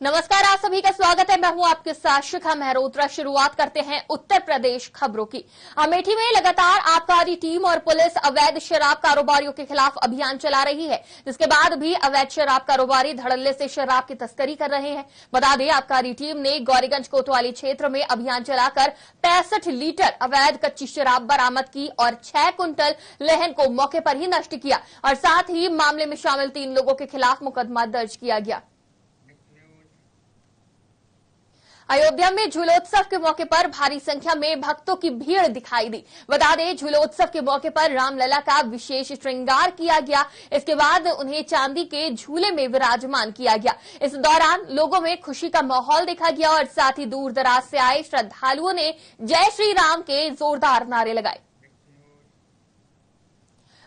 नमस्कार, आप सभी का स्वागत है। मैं हूं आपके साथ शिखा मेहरोत्रा। शुरुआत करते हैं उत्तर प्रदेश खबरों की। अमेठी में लगातार आबकारी टीम और पुलिस अवैध शराब कारोबारियों के खिलाफ अभियान चला रही है, जिसके बाद भी अवैध शराब कारोबारी धड़ल्ले से शराब की तस्करी कर रहे हैं। बता दें, आबकारी टीम ने गौरीगंज कोतवाली क्षेत्र में अभियान चलाकर 65 लीटर अवैध कच्ची शराब बरामद की और 6 कुंटल लेहन को मौके पर ही नष्ट किया और साथ ही मामले में शामिल 3 लोगों के खिलाफ मुकदमा दर्ज किया गया। अयोध्या में झूलोत्सव के मौके पर भारी संख्या में भक्तों की भीड़ दिखाई दी। बता दें, झूलोत्सव के मौके पर रामलला का विशेष श्रृंगार किया गया। इसके बाद उन्हें चांदी के झूले में विराजमान किया गया। इस दौरान लोगों में खुशी का माहौल देखा गया और साथ ही दूर दराज से आए श्रद्धालुओं ने जय श्री राम के जोरदार नारे लगाए।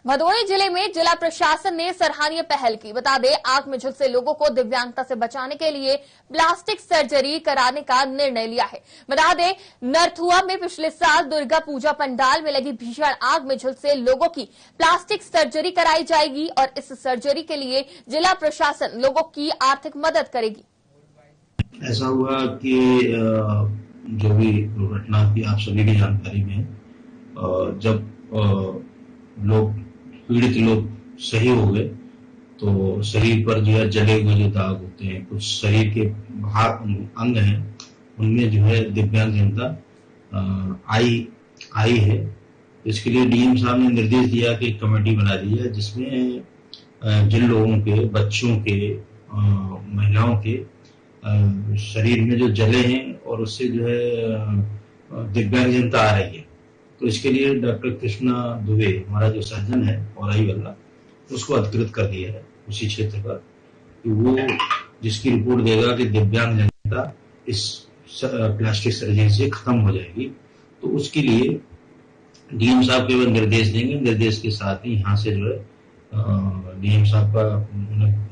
भदोही जिले में जिला प्रशासन ने सराहनीय पहल की। बता दें, आंख में झुलसे लोगों को दिव्यांगता से बचाने के लिए प्लास्टिक सर्जरी कराने का निर्णय लिया है। बता दें, नरथुआ में पिछले साल दुर्गा पूजा पंडाल में लगी भीषण आग में झुलसे लोगों की प्लास्टिक सर्जरी कराई जाएगी और इस सर्जरी के लिए जिला प्रशासन लोगों की आर्थिक मदद करेगी। ऐसा हुआ कि जो भी दुर्घटना की आप सभी की जानकारी में, जब लोग पीड़ित लोग सही हो गए तो शरीर पर जो है जले हुए जो दाग होते हैं, कुछ शरीर के अंग हैं, उनमें जो है दिव्यांगजनता आई है। इसके लिए डीएम साहब ने निर्देश दिया कि कमेटी बना दी है, जिसमें जिन लोगों के, बच्चों के, महिलाओं के शरीर में जो जले हैं और उससे जो है दिव्यांगजनता आ रही है, तो इसके लिए डॉक्टर कृष्णा दुबे, हमारा जो सर्जन है औराई वाला, उसको अधिकृत कर दिया है उसी क्षेत्र पर कि वो जिसकी रिपोर्ट देगा कि दिव्यांग जनता इस प्लास्टिक सर्जरी से खत्म हो जाएगी, तो उसके लिए डीएम साहब केवल निर्देश देंगे। निर्देश के साथ ही यहाँ से जो है डीएम साहब का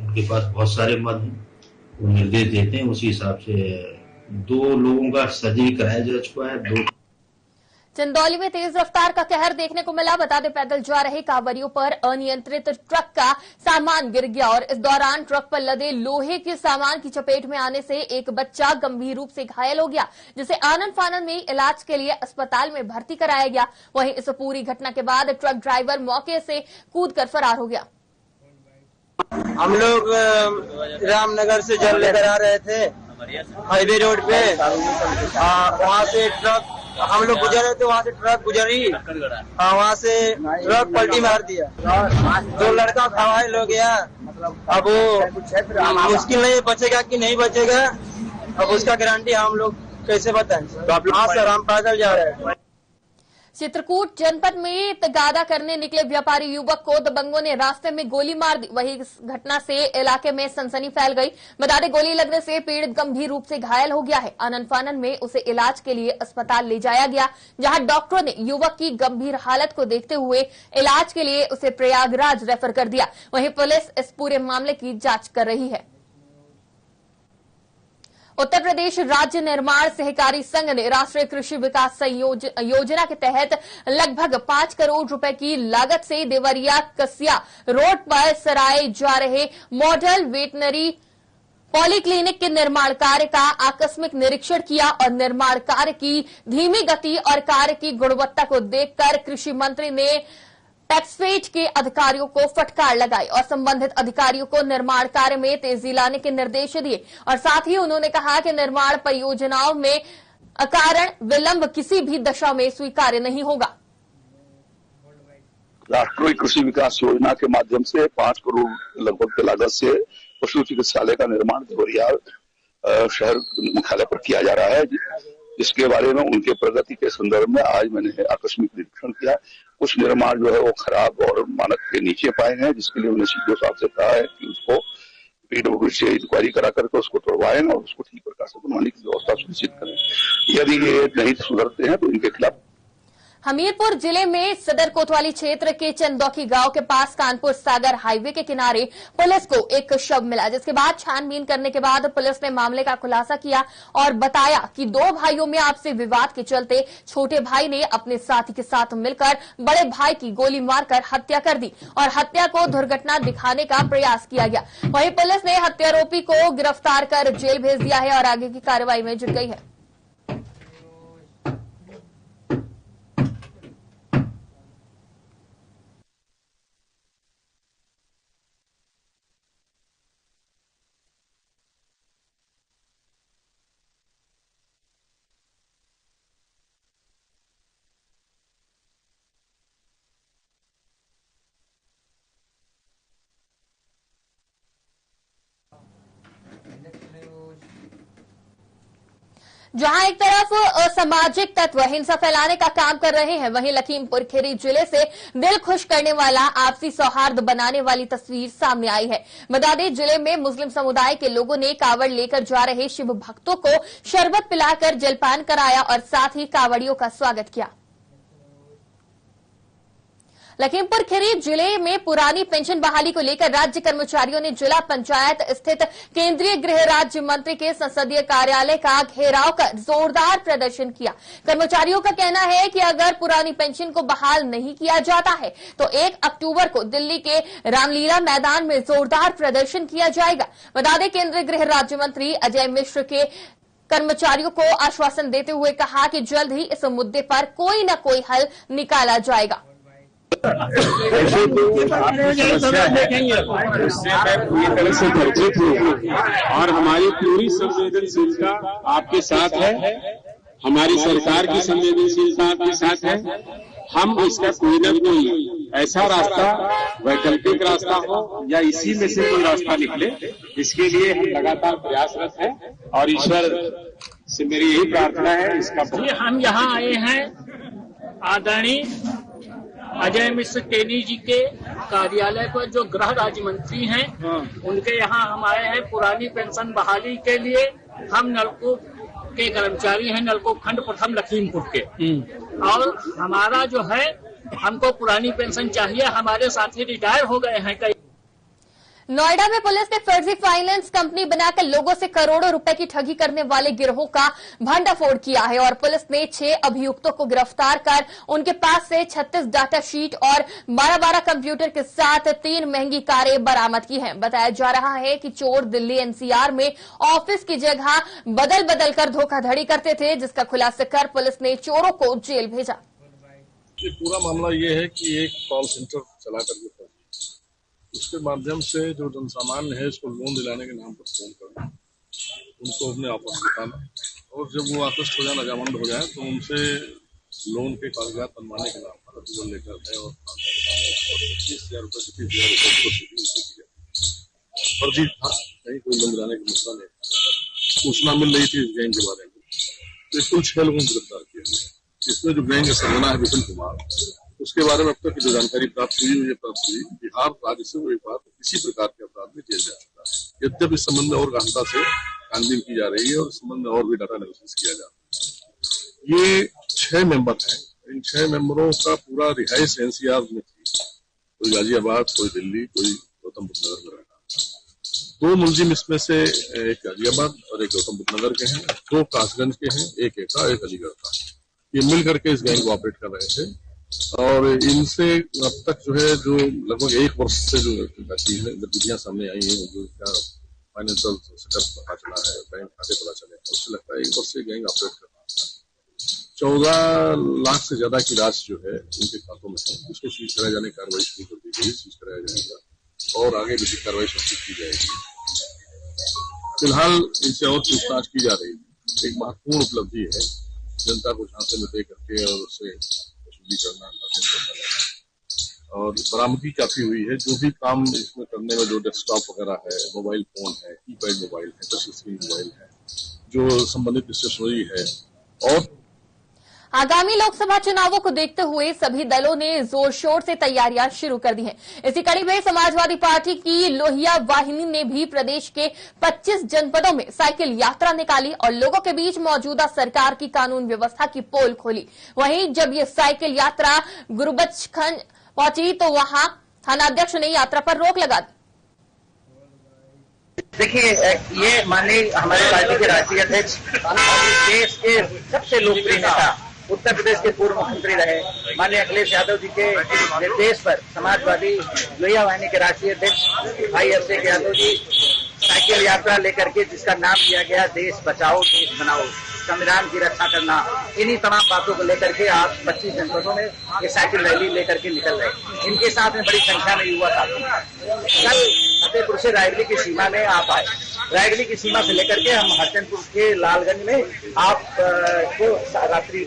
उनके पास बहुत सारे मद हैं, वो निर्देश देते हैं। उसी हिसाब से 2 लोगों का सर्जरी कराया जा चुका है। 2 चंदौली में तेज रफ्तार का कहर देखने को मिला। बता दें, पैदल जा रहे कांवरियों पर अनियंत्रित ट्रक का सामान गिर गया और इस दौरान ट्रक पर लदे लोहे के सामान की चपेट में आने से एक बच्चा गंभीर रूप से घायल हो गया, जिसे आनन फानन में इलाज के लिए अस्पताल में भर्ती कराया गया। वहीं इस पूरी घटना के बाद ट्रक ड्राइवर मौके से कूदकर फरार हो गया। हम लोग रामनगर से जल लेकर आ रहे थे हाईवे रोड पे, वहाँ से ट्रक हम लोग गुजर रहे थे, वहाँ से ट्रक गुजरी, वहाँ से ट्रक पलटी मार दिया, 2 लड़का घायल हो गया। अब वो मुश्किल नहीं बचेगा कि नहीं बचेगा, अब उसका गारंटी हम लोग कैसे बताएं। तो आप यहाँ से हम पैदल जा रहे हैं। चित्रकूट जनपद में तगादा करने निकले व्यापारी युवक को दबंगों ने रास्ते में गोली मार दी। वहीं इस घटना से इलाके में सनसनी फैल गई। बता दें, गोली लगने से पीड़ित गंभीर रूप से घायल हो गया है। आनन फानन में उसे इलाज के लिए अस्पताल ले जाया गया, जहां डॉक्टरों ने युवक की गंभीर हालत को देखते हुए इलाज के लिए उसे प्रयागराज रेफर कर दिया। वहीं पुलिस इस पूरे मामले की जांच कर रही है। उत्तर प्रदेश राज्य निर्माण सहकारी संघ ने राष्ट्रीय कृषि विकास योजना के तहत लगभग 5 करोड़ रुपए की लागत से देवरिया कसिया रोड पर सराये जा रहे मॉडल वेटनरी पॉलीक्लिनिक के निर्माण कार्य का आकस्मिक निरीक्षण किया और निर्माण कार्य की धीमी गति और कार्य की गुणवत्ता को देखकर कृषि मंत्री ने टैक्सफेड के अधिकारियों को फटकार लगाई और संबंधित अधिकारियों को निर्माण कार्य में तेजी लाने के निर्देश दिए और साथ ही उन्होंने कहा कि निर्माण परियोजनाओं में अकारण विलंब किसी भी दशा में स्वीकार्य नहीं होगा। राष्ट्रीय कृषि विकास योजना के माध्यम से 5 करोड़ लगभग की लागत से पशु चिकित्सालय का निर्माण देवरिया शहर मुख्यालय पर किया जा रहा है, जिसके बारे में उनके प्रगति के संदर्भ में आज मैंने आकस्मिक निरीक्षण किया। कुछ निर्माण जो है वो खराब और मानक के नीचे पाए हैं, जिसके लिए उन्हें सीडीओ साहब से कहा है कि उसको पीडब्ल्यूडी से इंक्वायरी करा करके उसको तोड़वाएं और उसको ठीक प्रकार से बनवाने की व्यवस्था सुनिश्चित करें। यदि ये नहीं सुधरते हैं तो इनके खिलाफ हमीरपुर जिले में सदर कोतवाली क्षेत्र के चंदौकी गांव के पास कानपुर सागर हाईवे के किनारे पुलिस को एक शव मिला, जिसके बाद छानबीन करने के बाद पुलिस ने मामले का खुलासा किया और बताया कि दो भाइयों में आपसी विवाद के चलते छोटे भाई ने अपने साथी के साथ मिलकर बड़े भाई की गोली मारकर हत्या कर दी और हत्या को दुर्घटना दिखाने का प्रयास किया गया। वहीं पुलिस ने हत्यारोपी को गिरफ्तार कर जेल भेज दिया है और आगे की कार्रवाई में जुट गई है। जहां एक तरफ असामाजिक तत्व हिंसा फैलाने का काम कर रहे हैं, वहीं लखीमपुर खीरी जिले से दिल खुश करने वाला आपसी सौहार्द बनाने वाली तस्वीर सामने आई है। बता दें, जिले में मुस्लिम समुदाय के लोगों ने कावड़ लेकर जा रहे शिव भक्तों को शरबत पिलाकर जलपान कराया और साथ ही कावड़ियों का स्वागत किया। लखीमपुर खीरी जिले में पुरानी पेंशन बहाली को लेकर राज्य कर्मचारियों ने जिला पंचायत स्थित केंद्रीय गृह राज्य मंत्री के संसदीय कार्यालय का घेराव कर जोरदार प्रदर्शन किया। कर्मचारियों का कहना है कि अगर पुरानी पेंशन को बहाल नहीं किया जाता है तो 1 अक्टूबर को दिल्ली के रामलीला मैदान में जोरदार प्रदर्शन किया जाएगा। बता दें, केंद्रीय गृह राज्य मंत्री अजय मिश्र के कर्मचारियों को आश्वासन देते हुए कहा कि जल्द ही इस मुद्दे पर कोई न कोई हल निकाला जाएगा। ऐसे तो समस्या है, उससे मैं पूरी तरह से परिचित हूँ और हमारी पूरी संवेदनशीलता आपके साथ है, हमारी सरकार की संवेदनशीलता आपके साथ है। हम इसका कोई न कोई ऐसा रास्ता, वैकल्पिक रास्ता हो या इसी में से कोई रास्ता निकले, इसके लिए हम लगातार प्रयासरत हैं और ईश्वर से मेरी यही प्रार्थना है। इसका हम यहाँ आए हैं आदरणीय अजय मिश्र टेनी जी के कार्यालय पर, जो गृह राज्य मंत्री हैं, उनके यहाँ हम आए हैं पुरानी पेंशन बहाली के लिए। हम नलकूप के कर्मचारी हैं, नलकूप खंड प्रथम लखीमपुर के, और हमारा जो है, हमको पुरानी पेंशन चाहिए। हमारे साथी रिटायर हो गए हैं कई। नोएडा में पुलिस ने फर्जी फाइनेंस कंपनी बनाकर लोगों से करोड़ों रुपए की ठगी करने वाले गिरोह का भंडाफोड़ किया है और पुलिस ने 6 अभियुक्तों को गिरफ्तार कर उनके पास से 36 डाटा शीट और 12 कंप्यूटर के साथ 3 महंगी कारें बरामद की हैं। बताया जा रहा है कि चोर दिल्ली एनसीआर में ऑफिस की जगह बदल बदल कर धोखाधड़ी करते थे, जिसका खुलासा कर पुलिस ने चोरों को जेल भेजा। ये पूरा मामला ये है कि एक कॉल सेंटर चला करके उसके माध्यम से जो जनसामान्य है इसको लोन दिलाने के नाम पर फोन करना, उनको अपने आपस बताना और जब वो आपस हो जाए, रजामंद हो जाए, तो उनसे लोन के कागजात बनवाने के नाम पर अप्रूवल लेकर है और 25,000 रुपये से 30,000 रुपये फर्जी था। कहीं कोई लोन दिलाने की मसला नहीं, सूचना मिल रही थी इस गैंग के बारे में। तो कुल 6 लोगों को गिरफ्तार किया गया। इसमें जो गैंग का सरगना है विपिन कुमार, उसके बारे में अब तक जो जानकारी प्राप्त हुई बिहार राज्य से वो एक बार इसी प्रकार के अपराध में किया जा चुका है। यद्यपि इस संबंध में और गहनता से छानबीन की जा रही है और इस संबंध में और भी डाटा एनालिसिस किया जा रहा है। ये 6 मेंबर हैं। इन 6 मेंबरों का पूरा रिहाइश एनसीआर में थी, कोई गाजियाबाद, कोई दिल्ली, कोई गौतम बुद्ध नगर में रहना। 2 मुलजिम इसमें से एक गाजियाबाद और एक गौतम बुद्ध नगर के हैं, 2 कासगंज के हैं, एक एटा, एक अलीगढ़ का। ये मिल करके इस गैंग को ऑपरेट कर रहे थे और इनसे अब तक जो है, जो लगभग 1 वर्ष से जो गतिविधियां सामने आई हैं, जो क्या फाइनेंशियल सेटअप पता चला है, बैंक खाते पता चले, उससे लगता है 1 वर्ष से गैंग ऑपरेट कर रहा है। 14 लाख से ज्यादा की राशि जो है उनके खातों में है, उसको सीज कराए जाने की कार्रवाई शुरू कर दी गई, सीज कराया जाएगा और आगे भी कार्रवाई सुनिश्चित की जाएगी। फिलहाल इनसे और पूछताछ की जा रही है। एक महत्वपूर्ण उपलब्धि है जनता को झांसे में दे करके और उससे करना और बरामदगी काफी हुई है। जो भी काम इसमें करने में, जो डेस्कटॉप वगैरह है, मोबाइल फोन है, कीपैड मोबाइल है, टच स्क्रीन मोबाइल है, जो संबंधित स्टेशनरी है और आगामी लोकसभा चुनावों को देखते हुए सभी दलों ने जोर शोर से तैयारियां शुरू कर दी हैं। इसी कड़ी में समाजवादी पार्टी की लोहिया वाहिनी ने भी प्रदेश के 25 जनपदों में साइकिल यात्रा निकाली और लोगों के बीच मौजूदा सरकार की कानून व्यवस्था की पोल खोली। वहीं जब ये साइकिल यात्रा गुरुबख्शगंज पहुंची तो वहां थानाध्यक्ष ने यात्रा पर रोक लगा दी। देखिए, ये माननीय हमारे पार्टी के राष्ट्रीय अध्यक्ष और देश के सबसे लोकप्रिय नेता उत्तर प्रदेश के पूर्व मुख्यमंत्री रहे माननीय अखिलेश यादव जी के निर्देश पर समाजवादी लोहिया वाहिनी के राष्ट्रीय अध्यक्ष भाई अभिषेक यादव जी साइकिल यात्रा लेकर के, जिसका नाम दिया गया देश बचाओ देश बनाओ, संविधान की रक्षा करना, इन्हीं तमाम बातों को लेकर के आज 25 जनपदों में ये साइकिल रैली लेकर के निकल रहे। इनके साथ में बड़ी संख्या में युवा साथी कल फतेहपुर से रायगढ़ की सीमा में आप आए। रायगढ़ की सीमा से लेकर के हम हरचंदपुर के लालगंज में आप को रात्रि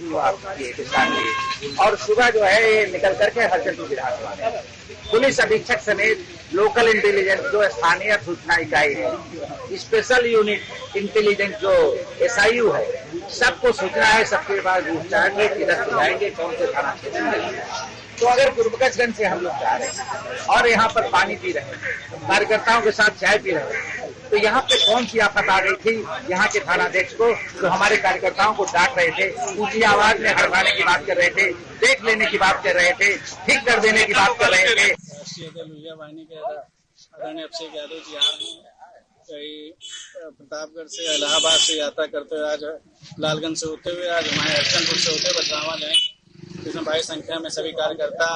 विश्राम किए और सुबह जो है ये निकल करके हरचंदपुर विधानसभा में पुलिस अधीक्षक समेत लोकल इंटेलिजेंस जो स्थानीय सूचना इकाई है, स्पेशल यूनिट इंटेलिजेंस जो SIU है, सबको सूचना है, सबके पास जाएंगे, किधर से जाएंगे, कौन से थाना क्षेत्र में। तो अगर गुरुबख्शगंज से हम लोग जा रहे हैं और यहाँ पर पानी पी रहे हैं, कार्यकर्ताओं के साथ चाय पी रहे हैं, तो यहाँ पे कौन सी आफत आ गई थी यहाँ के थानाध्यक्ष को, तो हमारे कार्यकर्ताओं को डांट रहे थे, ऊंची आवाज में हड़वाने की बात कर रहे थे, देख लेने की बात कर रहे थे, ठीक कर देने की बात कर रहे थे। लोहिया वाहिनी के आदरणीय अभिषेक यादव जी आ रहे हैं प्रतापगढ़ से इलाहाबाद से यात्रा करते हुए आज लालगंज से होते हुए आज हमारे हरचंदपुर से होते हुए बछरावा जाए, जिसमें भारी संख्या में सभी कार्यकर्ता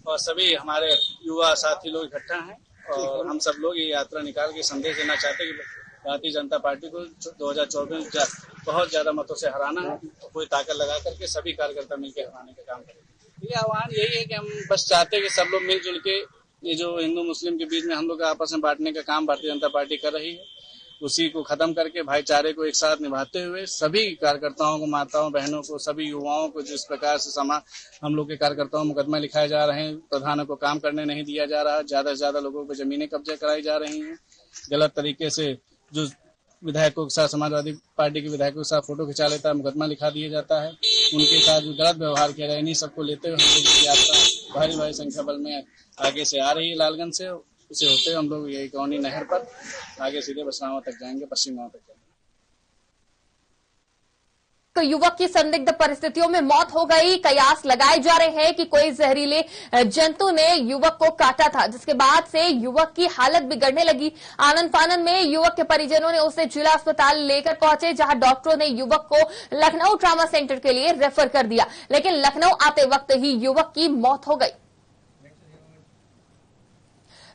और सभी हमारे युवा साथी लोग इकट्ठा हैं और हम सब लोग ये यात्रा निकाल के संदेश देना चाहते हैं कि भारतीय जनता पार्टी को 2024 में बहुत ज्यादा मतों से हराना है, तो कोई ताकत लगा करके सभी कार्यकर्ता मिलकर हराने का काम करेंगे। ये आह्वान यही है कि हम बस चाहते हैं कि सब लोग मिलजुल के ये जो हिंदू मुस्लिम के बीच में हम लोग आपस में बांटने का काम भारतीय जनता पार्टी कर रही है, उसी को खत्म करके भाईचारे को एक साथ निभाते हुए सभी कार्यकर्ताओं को, माताओं बहनों को, सभी युवाओं को जिस प्रकार से हम लोग के कार्यकर्ताओं मुकदमा लिखाए जा रहे हैं, प्रधानों को काम करने नहीं दिया जा रहा, ज्यादा से ज्यादा लोगों को जमीनें कब्जे कराई जा रही हैं, गलत तरीके से जो विधायकों के साथ समाजवादी पार्टी के विधायकों के साथ फोटो खिंचा लेता है, मुकदमा लिखा दिया जाता है, उनके साथ जो गलत व्यवहार किया जाए, इन्हीं सबको लेते हुए हम लोग की यात्रा भारी संख्या बल में आगे से आ रही है। लालगंज से उसे होते हुए हम लोग यही कौनी नहर पर आगे सीधे बछरावा तक जाएंगे, पश्चिम गांव तक जाएंगे। तो युवक की संदिग्ध परिस्थितियों में मौत हो गई। कयास लगाए जा रहे हैं कि कोई जहरीले जंतु ने युवक को काटा था, जिसके बाद से युवक की हालत बिगड़ने लगी। आनंद फानन में युवक के परिजनों ने उसे जिला अस्पताल लेकर पहुंचे, जहां डॉक्टरों ने युवक को लखनऊ ट्रामा सेंटर के लिए रेफर कर दिया, लेकिन लखनऊ आते वक्त ही युवक की मौत हो गई।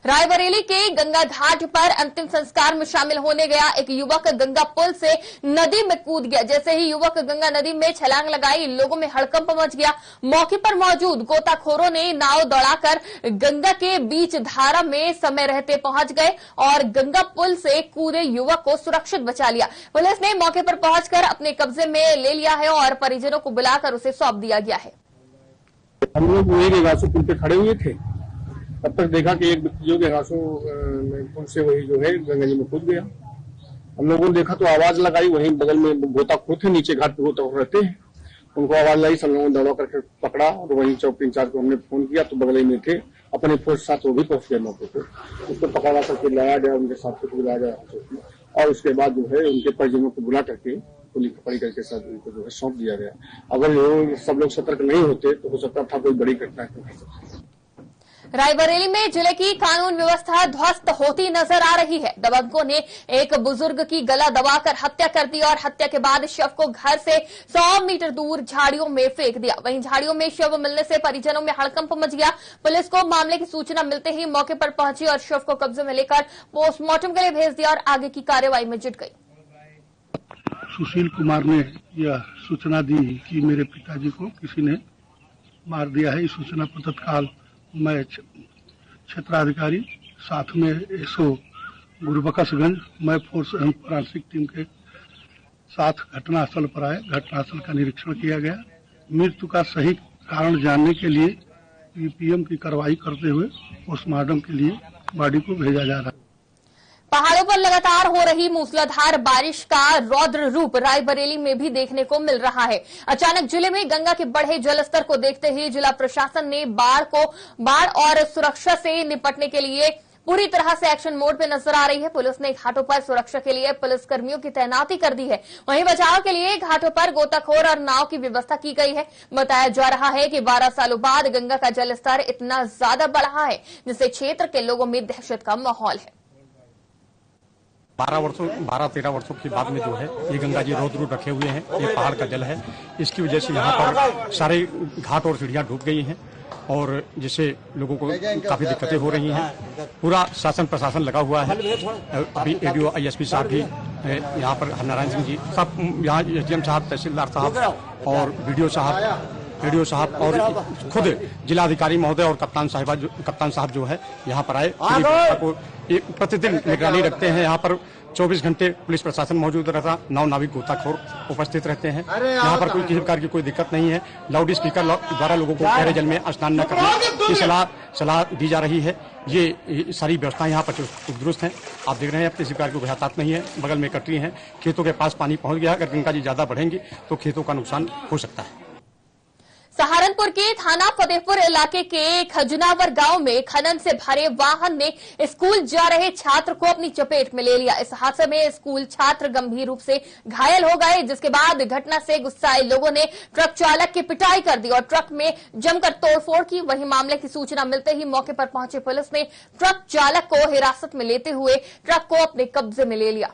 रायबरेली के गंगा घाट पर अंतिम संस्कार में शामिल होने गया एक युवक गंगा पुल से नदी में कूद गया। जैसे ही युवक गंगा नदी में छलांग लगाई, लोगों में हड़कंप मच गया। मौके पर मौजूद गोताखोरों ने नाव दौड़ाकर गंगा के बीच धारा में समय रहते पहुंच गए और गंगा पुल से कूदे युवक को सुरक्षित बचा लिया। पुलिस ने मौके पर पहुंचकर अपने कब्जे में ले लिया है और परिजनों को बुलाकर उसे सौंप दिया गया है। हम लोग वही गासू पुल पे खड़े हुए थे, तब तक देखा कि एक व्यक्ति जो गासू पुल से वही जो है गंगा जी में कूद गया। हम लोगों ने देखा तो आवाज लगाई, वहीं बगल में गोताखोर थे, नीचे घाट पे गोताखोर रहते हैं, उनको आवाज लाई, सब लोगों ने दौड़ा करके पकड़ा और वहीं चौक इंचार्ज को हमने फोन किया तो बगल में थे, अपने फोर्स के साथ वो भी पहुंच गए मौके पे, उसको पकड़ा करके लाया गया, उनके साथ लाया गया और उसके बाद जो है उनके परिजनों को बुला करके पुलिस पकड़ी करके सब उनको जो है सौंप दिया गया। अगर सब लोग सतर्क नहीं होते तो हो सकता था कोई बड़ी घटना। रायबरेली में जिले की कानून व्यवस्था ध्वस्त होती नजर आ रही है। दबंगों ने एक बुजुर्ग की गला दबाकर हत्या कर दी और हत्या के बाद शव को घर से 100 मीटर दूर झाड़ियों में फेंक दिया। वहीं झाड़ियों में शव मिलने से परिजनों में हड़कंप मच गया। पुलिस को मामले की सूचना मिलते ही मौके पर पहुंची और शव को कब्जे में लेकर पोस्टमार्टम के लिए भेज दिया और आगे की कार्रवाई में जुट गई। सुशील कुमार ने यह सूचना दी कि मेरे पिताजी को किसी ने मार दिया है। इस सूचना पर तत्काल मैं क्षेत्राधिकारी साथ में एसओ गुरुबख्शगंज, मैं फोर्स एवं फोरेंसिक टीम के साथ घटनास्थल पर आए। घटनास्थल का निरीक्षण किया गया। मृत्यु का सही कारण जानने के लिए पीएम की कार्रवाई करते हुए पोस्टमार्टम के लिए बॉडी को भेजा जा रहा है। पहाड़ों पर लगातार हो रहे रही मूसलाधार बारिश का रौद्र रूप रायबरेली में भी देखने को मिल रहा है। अचानक जिले में गंगा के बढ़े जलस्तर को देखते ही जिला प्रशासन ने बाढ़ और सुरक्षा से निपटने के लिए पूरी तरह से एक्शन मोड पे नजर आ रही है। पुलिस ने घाटों पर सुरक्षा के लिए पुलिस कर्मियों की तैनाती कर दी है। वहीं बचाव के लिए घाटों पर गोताखोर और नाव की व्यवस्था की गई है। बताया जा रहा है कि 12 सालों बाद गंगा का जलस्तर इतना ज्यादा बढ़ा है जिससे क्षेत्र के लोगों में दहशत का माहौल है। 12-13 वर्षों के बाद में जो है ये गंगा जी रौद्र रूप रखे हुए हैं। ये पहाड़ का जल है, इसकी वजह से यहाँ पर सारे घाट और सीढ़ियां डूब गई हैं और जिससे लोगों को काफी दिक्कतें हो रही हैं। पूरा शासन प्रशासन लगा हुआ है। अभी एडीओ आईएसपी साहब भी यहाँ पर हरनारायण सिंह जी सब, यहाँ एसडीएम साहब, तहसीलदार साहब और बीडीओ साहब और खुद जिलाधिकारी महोदय और कप्तान साहब जो है यहाँ पर आए। को प्रतिदिन निगरानी रखते हैं। यहाँ पर 24 घंटे पुलिस प्रशासन मौजूद रहता, नौ नाविक गोताखोर उपस्थित रहते हैं। यहाँ पर कोई किसी प्रकार की कोई दिक्कत नहीं है। लाउड स्पीकर द्वारा लोगों को गहरे जल में स्नान न करने की सलाह दी जा रही है। ये सारी व्यवस्थाएं यहाँ पर दुरुस्त हैं। आप देख रहे हैं किसी प्रकार की कोई हादसा नहीं है। बगल में कटरी है, खेतों के पास पानी पहुंच गया। अगर गंगा जी ज्यादा बढ़ेंगी तो खेतों का नुकसान हो सकता है। सहारनपुर के थाना फतेहपुर इलाके के खजनावर गांव में खनन से भरे वाहन ने स्कूल जा रहे छात्र को अपनी चपेट में ले लिया। इस हादसे में स्कूल छात्र गंभीर रूप से घायल हो गए, जिसके बाद घटना से गुस्साए लोगों ने ट्रक चालक की पिटाई कर दी और ट्रक में जमकर तोड़फोड़ की। वहीं मामले की सूचना मिलते ही मौके पर पहुंचे पुलिस ने ट्रक चालक को हिरासत में लेते हुए ट्रक को अपने कब्जे में ले लिया।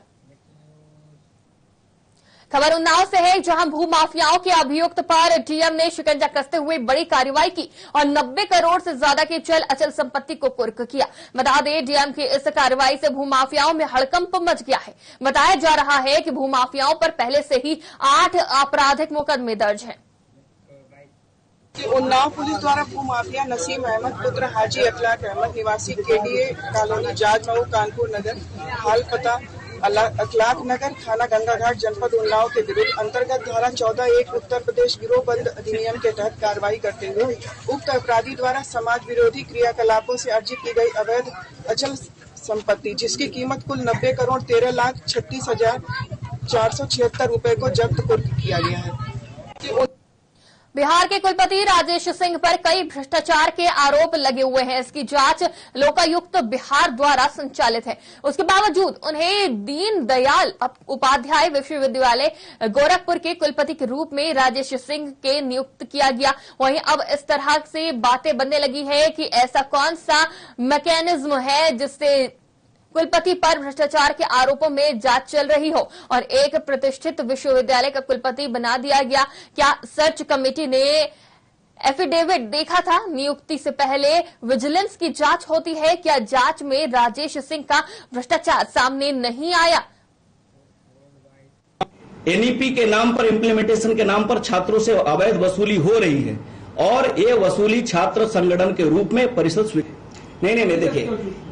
खबर उन्नाव से है, जहां भूमाफियाओं के अभियुक्त पर डीएम ने शिकंजा कसते हुए बड़ी कार्रवाई की और 90 करोड़ से ज्यादा की चल अचल संपत्ति को कुर्क किया। बता दें, डीएम की इस कार्रवाई से भूमाफियाओं में हड़कंप मच गया है। बताया जा रहा है कि भूमाफियाओं पर पहले से ही 8 आपराधिक मुकदमे दर्ज हैं। उन्नाव पुलिस द्वारा भूमाफिया नसीम अहमद पुत्र हाजी अखलाक अहमद निवासी केडीए कॉलोनी जाजमऊ कानपुर नगर, हाल पता अखलाक नगर, थाना गंगा घाट, जनपद उन्नाव के विरुद्ध अंतर्गत धारा 14(1) उत्तर प्रदेश गिरोहबंद अधिनियम के तहत कार्रवाई करते हुए उक्त अपराधी द्वारा समाज विरोधी क्रियाकलापों से अर्जित की गई अवैध अचल संपत्ति जिसकी कीमत कुल 90 करोड़ 13,36,476 रुपए को जब्त किया गया है। बिहार के कुलपति राजेश सिंह पर कई भ्रष्टाचार के आरोप लगे हुए हैं। इसकी जांच लोकायुक्त बिहार द्वारा संचालित है। उसके बावजूद उन्हें दीन दयाल उपाध्याय विश्वविद्यालय गोरखपुर के कुलपति के रूप में राजेश सिंह के नियुक्त किया गया। वहीं अब इस तरह से बातें बनने लगी है कि ऐसा कौन सा मैकेनिज्म है जिससे कुलपति पर भ्रष्टाचार के आरोपों में जांच चल रही हो और एक प्रतिष्ठित विश्वविद्यालय का कुलपति बना दिया गया। क्या सर्च कमेटी ने एफिडेविट देखा था? नियुक्ति से पहले विजिलेंस की जांच होती है। क्या जांच में राजेश सिंह का भ्रष्टाचार सामने नहीं आया? एनईपी के नाम पर, इम्प्लीमेंटेशन के नाम पर छात्रों से अवैध वसूली हो रही है और ये वसूली छात्र संगठन के रूप में परिषद नहीं, देखिए,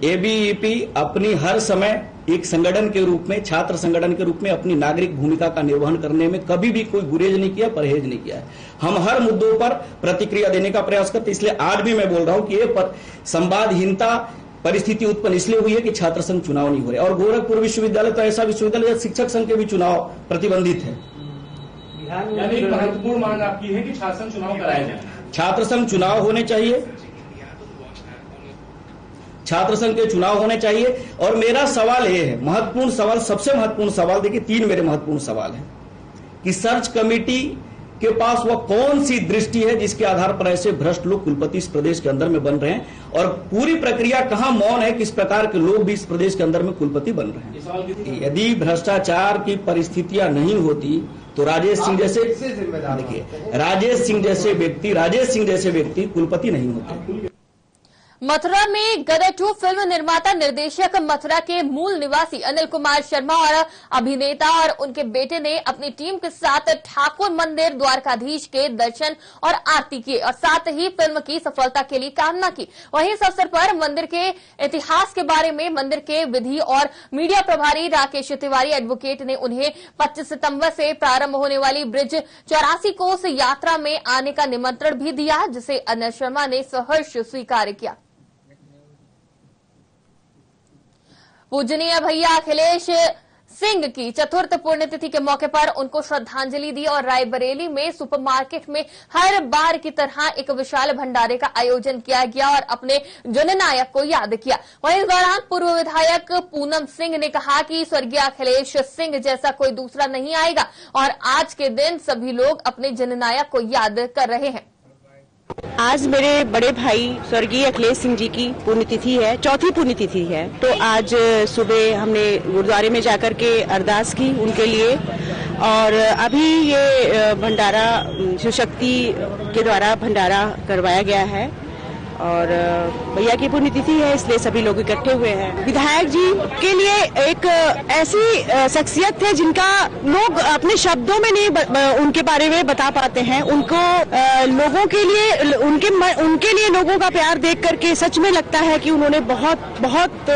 एबीवीपी अपनी हर समय एक संगठन के रूप में, छात्र संगठन के रूप में अपनी नागरिक भूमिका का निर्वहन करने में कभी भी कोई गुरेज नहीं किया, परहेज नहीं किया है। हम हर मुद्दों पर प्रतिक्रिया देने का प्रयास करते, इसलिए आज भी मैं बोल रहा हूं कि ये संवादहीनता परिस्थिति उत्पन्न इसलिए हुई है कि छात्र संघ चुनाव नहीं हो रहे और गोरखपुर विश्वविद्यालय तो ऐसा विश्वविद्यालय शिक्षक संघ के भी चुनाव प्रतिबंधित है। यानी महत्वपूर्ण मांग आपकी है कि छात्र संघ चुनाव कराए जाए। छात्र संघ चुनाव होने चाहिए, छात्र संघ के चुनाव होने चाहिए। और मेरा सवाल यह है, महत्वपूर्ण सवाल, सबसे महत्वपूर्ण सवाल, देखिए 3 मेरे महत्वपूर्ण सवाल हैं कि सर्च कमेटी के पास वह कौन सी दृष्टि है जिसके आधार पर ऐसे भ्रष्ट लोग कुलपति इस प्रदेश के अंदर में बन रहे हैं और पूरी प्रक्रिया कहां मौन है, किस प्रकार के लोग भी इस प्रदेश के अंदर में कुलपति बन रहे हैं। यदि भ्रष्टाचार की परिस्थितियां नहीं होती तो राजेश सिंह जैसे, देखिए, राजेश सिंह जैसे व्यक्ति कुलपति नहीं होते। मथुरा में गदर 2 फिल्म निर्माता निर्देशक मथुरा के मूल निवासी अनिल कुमार शर्मा और अभिनेता और उनके बेटे ने अपनी टीम के साथ ठाकुर मंदिर द्वारकाधीश के दर्शन और आरती किए और साथ ही फिल्म की सफलता के लिए कामना की। वहीं इस अवसर पर मंदिर के इतिहास के बारे में मंदिर के विधि और मीडिया प्रभारी राकेश तिवारी एडवोकेट ने उन्हें 25 सितंबर से प्रारंभ होने वाली ब्रिज 84 कोस यात्रा में आने का निमंत्रण भी दिया, जिसे अनिल शर्मा ने सहर्ष स्वीकार किया। पूजनीय भैया अखिलेश सिंह की चतुर्थ पुण्यतिथि के मौके पर उनको श्रद्धांजलि दी और रायबरेली में सुपरमार्केट में हर बार की तरह एक विशाल भंडारे का आयोजन किया गया और अपने जननायक को याद किया। वहीं इस दौरान पूर्व विधायक पूनम सिंह ने कहा कि स्वर्गीय अखिलेश सिंह जैसा कोई दूसरा नहीं आएगा और आज के दिन सभी लोग अपने जननायक को याद कर रहे हैं। आज मेरे बड़े भाई स्वर्गीय अखिलेश सिंह जी की पुण्यतिथि है, चौथी पुण्यतिथि है। तो आज सुबह हमने गुरुद्वारे में जाकर के अरदास की उनके लिए और अभी ये भंडारा शिव शक्ति के द्वारा भंडारा करवाया गया है और भैया की पुण्यतिथि है इसलिए सभी लोग इकट्ठे हुए हैं। विधायक जी के लिए एक ऐसी शख्सियत है जिनका लोग अपने शब्दों में नहीं उनके बारे में बता पाते हैं। उनको लोगों के लिए उनके लिए लोगों का प्यार देख करके सच में लगता है कि उन्होंने बहुत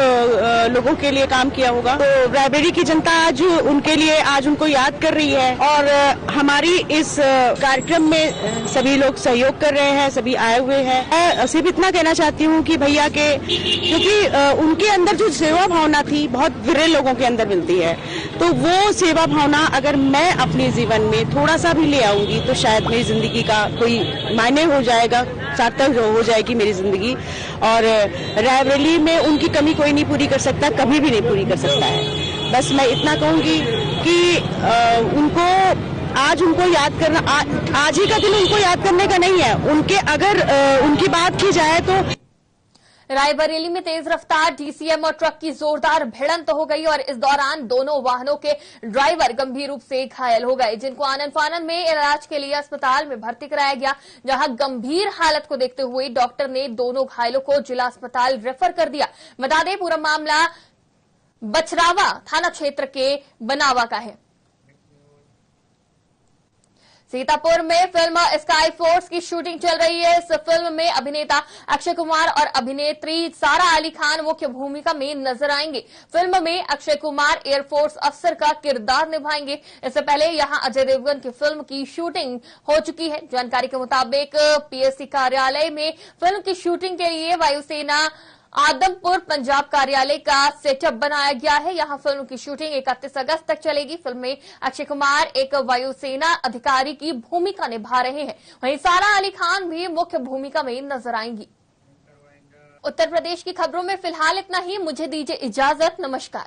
लोगों के लिए काम किया होगा। तो रायबरेली की जनता आज उनके लिए आज उनको याद कर रही है और हमारी इस कार्यक्रम में सभी लोग सहयोग कर रहे हैं, सभी आए हुए हैं। सिर्फ इतना कहना चाहती हूँ कि भैया के क्योंकि उनके अंदर जो सेवा भावना थी बहुत विरल लोगों के अंदर मिलती है, तो वो सेवा भावना अगर मैं अपने जीवन में थोड़ा सा भी ले आऊंगी तो शायद मेरी जिंदगी का कोई मायने हो जाएगा, सार्थक हो जाएगी मेरी जिंदगी। और रायबरेली में उनकी कमी कोई नहीं पूरी कर सकता, कभी भी नहीं पूरी कर सकता है। बस मैं इतना कहूंगी कि उनको याद करना आज ही का दिन उनको याद करने का नहीं है। उनकी बात की जाए तो रायबरेली में तेज रफ्तार डीसीएम और ट्रक की जोरदार भिड़ंत हो गई और इस दौरान दोनों वाहनों के ड्राइवर गंभीर रूप से घायल हो गए, जिनको आनन फानन में इलाज के लिए अस्पताल में भर्ती कराया गया, जहां गंभीर हालत को देखते हुए डॉक्टर ने दोनों घायलों को जिला अस्पताल रेफर कर दिया। बता दें पूरा मामला बछरावा थाना क्षेत्र के बनावा का है। सीतापुर में फिल्म स्काई फोर्स की शूटिंग चल रही है। इस फिल्म में अभिनेता अक्षय कुमार और अभिनेत्री सारा अली खान मुख्य भूमिका में नजर आएंगे। फिल्म में अक्षय कुमार एयरफोर्स अफसर का किरदार निभाएंगे। इससे पहले यहां अजय देवगन की फिल्म की शूटिंग हो चुकी है। जानकारी के मुताबिक पीएससी कार्यालय में फिल्म की शूटिंग के लिए वायुसेना आदमपुर पंजाब कार्यालय का सेटअप बनाया गया है। यहां फिल्म की शूटिंग 31 अगस्त तक चलेगी। फिल्म में अक्षय कुमार एक वायुसेना अधिकारी की भूमिका निभा रहे हैं, वहीं सारा अली खान भी मुख्य भूमिका में नजर आएंगी। उत्तर प्रदेश की खबरों में फिलहाल इतना ही। मुझे दीजिए इजाजत। नमस्कार।